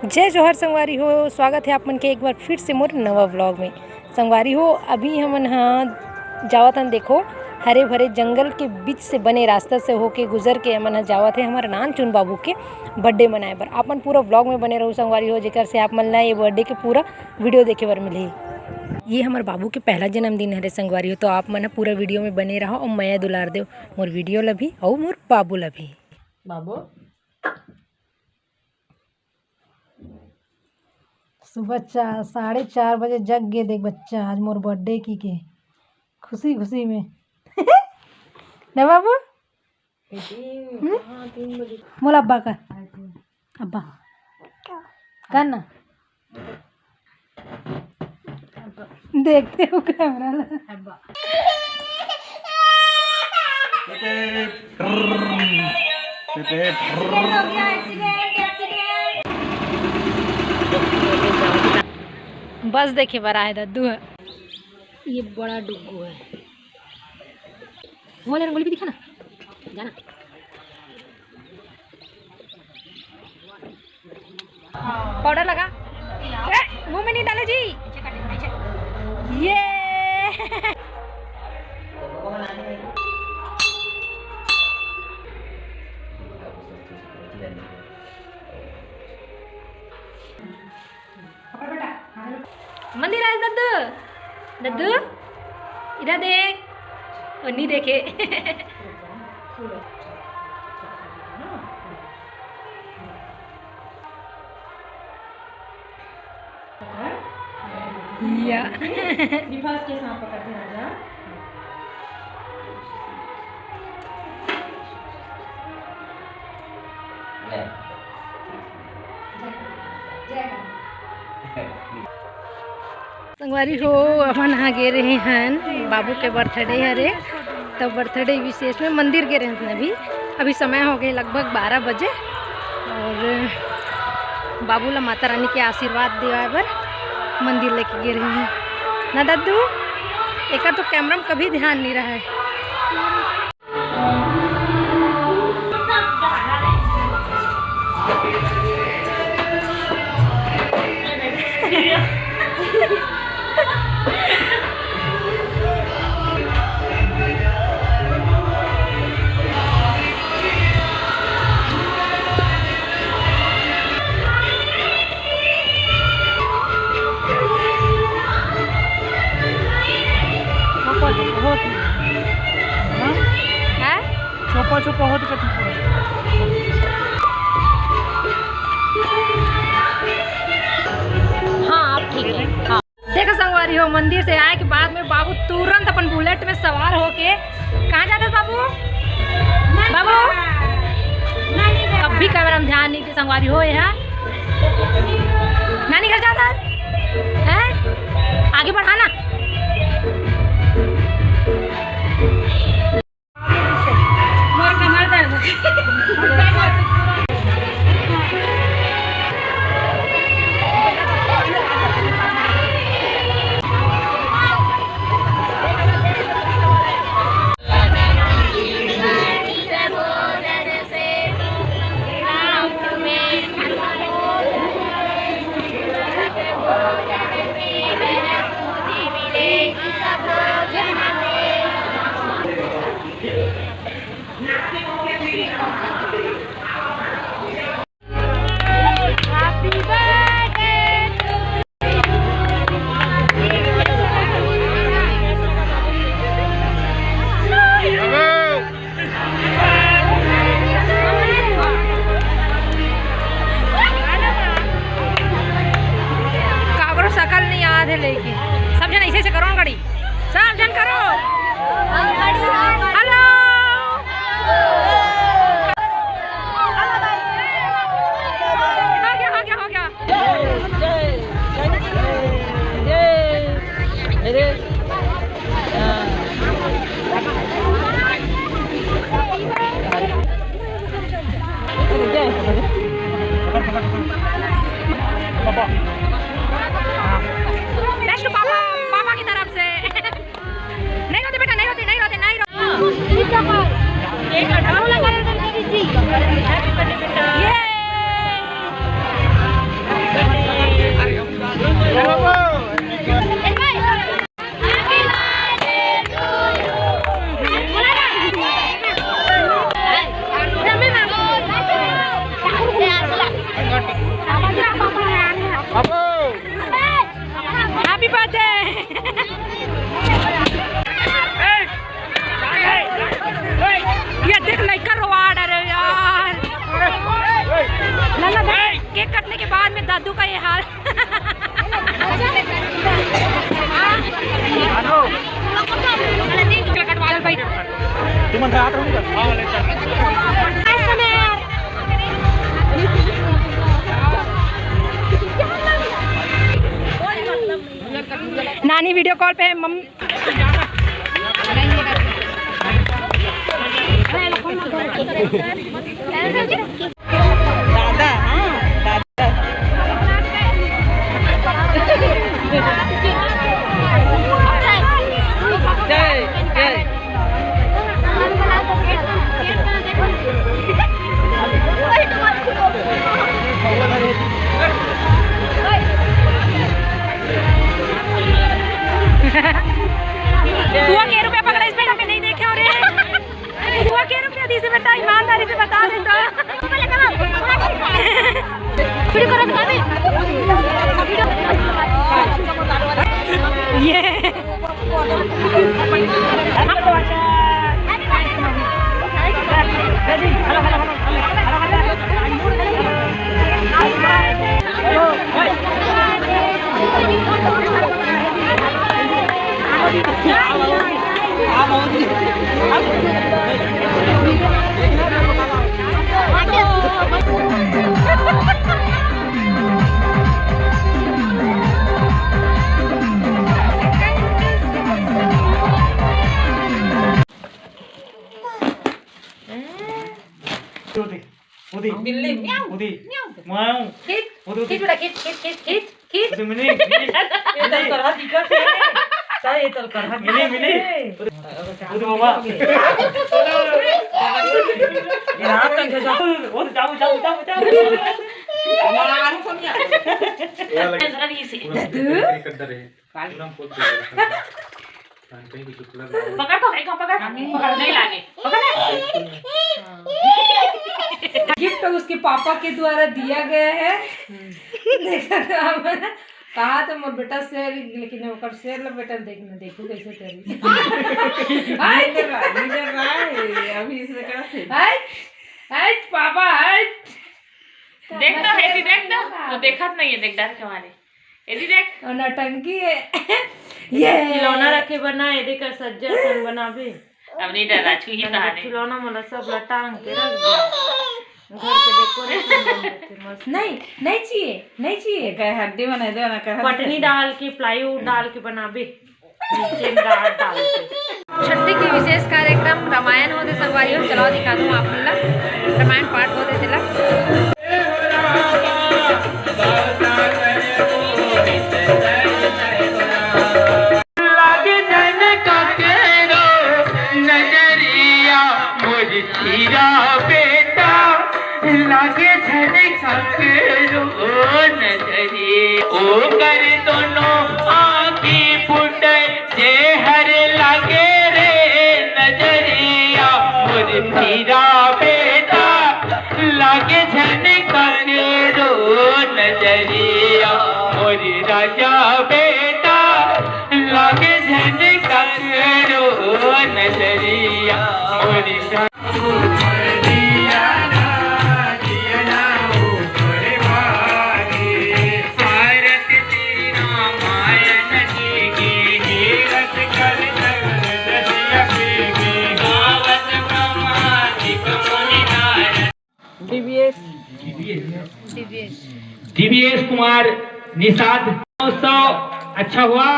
जय जोहर संगवारी हो। स्वागत है आप मन के एक बार फिर से मोर नवा व्लॉग में। संगवारी हो, अभी हमन हाँ जावत हन, देखो हरे भरे जंगल के बीच से बने रास्ता से होके गुजर के हमन जावत है हमारे नान चुन बाबू के बर्थडे मनाए बर। आपन पूरा व्लॉग में बने रहो संगवारी हो, जेकर से आप मन ला ये बर्थडे के पूरा वीडियो देखे बर मिलही। ये हमारे बाबू के पहला जन्मदिन है संगवारी हो, तो आप मन पूरा वीडियो में बने रहो और मैं दुलार देव मोर वीडियो ला भी और मोर बाबू ला भी। बाबू सुबह 4:30 बजे जग गए देख बच्चा, आज मोर बर्थडे की के खुशी खुशी में ना बाबू। मोला अब्बा का अब्बा करना देखते हो कैमरा ला। बस देखे बरा है दद्दू है, ये बड़ा डुग्गू है। वो रंगोली भी दिखा ना, जाना पाउडर लगा मुंह में नहीं डाले जी। ये मंदिर आए दद्दू, दद्दू इधर देख, और नहीं देखे। या के सांप पकड़ते हैं आजा। संगवारी हो, अपन यहाँ गे रहे हैं बाबू के बर्थडे हरे, तो बर्थडे विशेष में मंदिर गे रहे हैं। अभी समय हो गए लगभग 12 बजे, और बाबू ला माता रानी के आशीर्वाद दिवाए बर मंदिर लेके गे रहे हैं ना दद्दू। एक तो कैमरा में कभी ध्यान नहीं रहा है। चोपा चोपा होती कथी हाँ आप ठीक है। हाँ देखो संगवारी हो, मंदिर से आए के बाद में बाबू तुरंत अपन बुलेट में सवार होके कहाँ जाते बाबू? बाबू कभी कैमरा में ध्यान नहीं दे संगवारी हो। यहाँ नानी घर जाता है, आगे बढ़ाना। सकल नहीं याद है, लेकिन सब जन ऐसे करो गाड़ी, सब जन करो। हेलो केक कटने के बाद में दादू का ये हाल। चल भाई नानी वीडियो कॉल पे है मम्मी। दादा जय जय बुआ के रुपया पकड़ा इस बेटा पे नहीं देखे और बुआ के रुपया दी से बेटा ईमानदारी से बता दे तो ये बिल्ली उदी माऊ खींच बेटा खींच मिनी ये तल कर हाथ दिखा थे चाहे ये तल कर हाथ मिनी उदी बाबा ये हाथ तक जाओ वो जाओ मारू सोनिया जरा इसे कर रहे कालम को पकड़ तो पकड़ नहीं लागे गिफ्ट उसके पापा के द्वारा दिया गया है। देखा तो हमने कहा तो मोर बेटा शेर लेकिन ओकर शेर ला बेटा देखना देखो कैसे करी अभी इसने कहा थे हट पापा हट देख तो है देख तो देखत नहीं है देख डर के मारे एदी देख और नटंकी है ये खिलौना रखे बना ये देख सज्जा सन बनावे अब नहीं डरा छुई कहानी खिलौना मला सब लटांग के रख दिया घर के डेकोरेशन बनते मस्त नहीं चाहिए कहे हड्डी बना दे ना कहे पटनी डाल के प्लाईवुड डाल के बनाबे नीचे डाल के छठी की विशेष कार्यक्रम रामायण होते संगवारी हो चलाओ दिखा दूँ आप रामायण पाठ होते तिलक लागे झलकरो नजरिए ओ कर दोनों आँखी फुट जे हर लागे रे नजरिया मुर्तीरा बेटा लागे झलकरो नजरिया मोर राजा बेटा लागे झलकरो नजरिया मोर DBS कुमार निषाद 900 अच्छा हुआ।